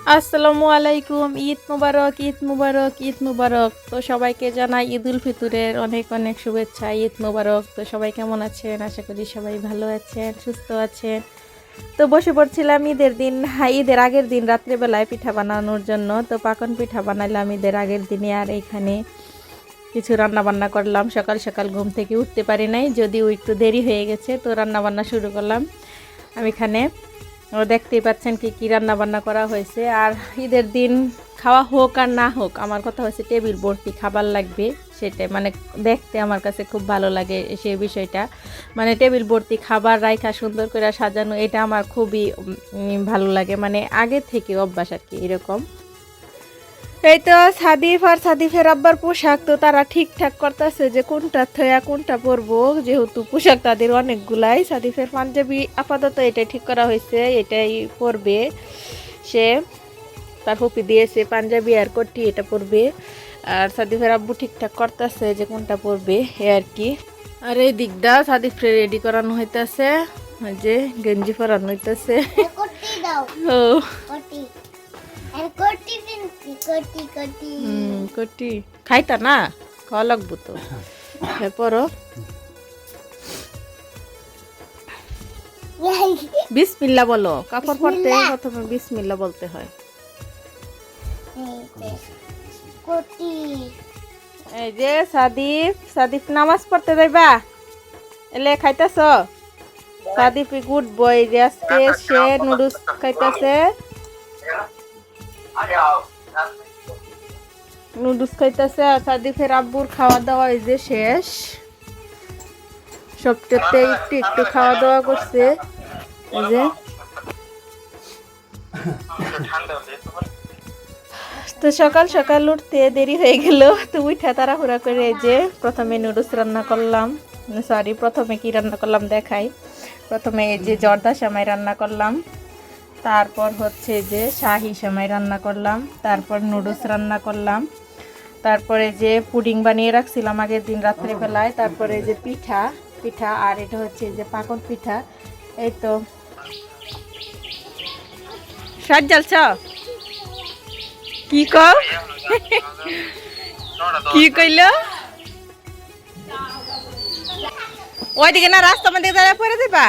আসসালামু আলাইকুম। ঈদ মুবারক, ঈদ মুবারক, ঈদ মুবারক। তো সবাইকে জানাই ঈদ উল ফিতরের অনেক অনেক শুভেচ্ছা। ঈদ মুবারক। তো সবাই কেমন আছেন? আশা করি সবাই ভালো আছেন, সুস্থ আছেন। তো বসে পড়ছিলাম ঈদের দিন, ঈদের আগের দিন রাত্রেবেলায় পিঠা বানানোর জন্য। তো পাকন পিঠা বানাইলাম ঈদের আগের দিনে। আর এখানে কিছু রান্না বান্না করলাম। সকাল সকাল ঘুম থেকে উঠতে পারি নাই, যদিও একটু দেরি হয়ে গেছে। তো রান্না বান্না শুরু করলাম আমি এখানে। দেখতেই পাচ্ছেন কি কি রান্না বান্না করা হয়েছে। আর ঈদের দিন খাওয়া হোক আর না হোক, আমার কথা হচ্ছে টেবিল ভর্তি খাবার লাগবে। সেটাই মানে দেখতে আমার কাছে খুব ভালো লাগে সেই বিষয়টা। মানে টেবিল ভর্তি খাবার রাইখা সুন্দর করে সাজানো, এটা আমার খুবই ভালো লাগে। মানে আগে থেকে অভ্যাস আর কি এরকম। এই তো সাদিফ আর সাদিফের আব্বার পোশাক তো তারা ঠিকঠাক করতেছে যে কোনটা থয়া কোনটা পরবো, যেহেতু পোশাক তাদের অনেকগুলাই। সাদিফের পাঞ্জাবি আপাতত এটাই ঠিক করা হয়েছে, এটাই পরবে সে। তার ফুপি দিয়েছে পাঞ্জাবি আর কোটি, এটা পরবে। আর সাদিফের আব্বু ঠিকঠাক করতেছে যে কোনটা পরবে এ আর কি। আর এই দিকটা সাদিফকে রেডি করানো হইতেছে, যে গেঞ্জি পরানো হইতেছে। ও কোটি খাইতা না, খাওয়া লাগবো তো। পরো বিসমিল্লাহ বলো। কাপড় পরতে প্রথমে বিসমিল্লাহ বলতে হয়। এই যে সাদিফ, সাদিফ নামাজ পড়তে যাইবা, এলে খাইতাছ? সাদিফ গুড বয়, যে আজকে সে নুডলস খাইতাছে। নুডলস খাইতেছে। আর সাদিফের আব্বুর খাওয়া দাওয়া এই যে শেষ, সবটাতে একটু একটু খাওয়া দাওয়া করছে। এই যে তো সকাল সকাল উঠতে দেরি হয়ে গেল, তো উঠা তাড়াহুড়া করে এই যে প্রথমে নুডলস রান্না করলাম। সরি, প্রথমে কি রান্না করলাম দেখাই। প্রথমে এই যে জর্দা সেমাই রান্না করলাম, তারপর হচ্ছে যে শাহি সেমাই রান্না করলাম, তারপর নুডলস রান্না করলাম, তারপরে যে পুডিং বানিয়ে রাখছিলাম আগের দিন রাত্রেবেলায়, তারপরে যে পিঠা পিঠা আর এটা হচ্ছে যে পাকন পিঠা। এই তো সাজ জ্বালছ কি কও? কি কইল? ওইদিকে না রাস্তা মধ্যে দাঁড়িয়ে পড়ে দিবা।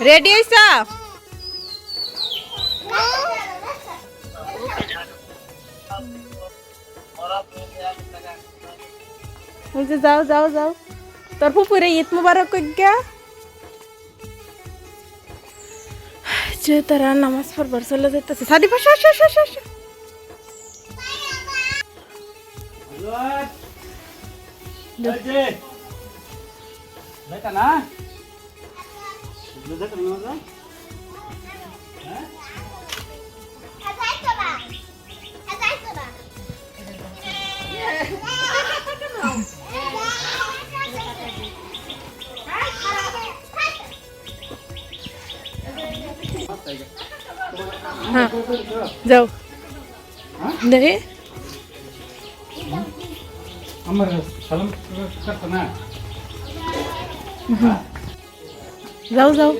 রেডি হইছ? যাও যাও যাও, তোর ফুপুরে ঈদ মুবারক কইগা। যে তারা নামাজ পড়বার চলে যাইতেছে। সাদিফ আসো আসো আসো আসো আসো। হ্যাঁ যাও দেখি। আমার সালাম করতে না। যাও যাও।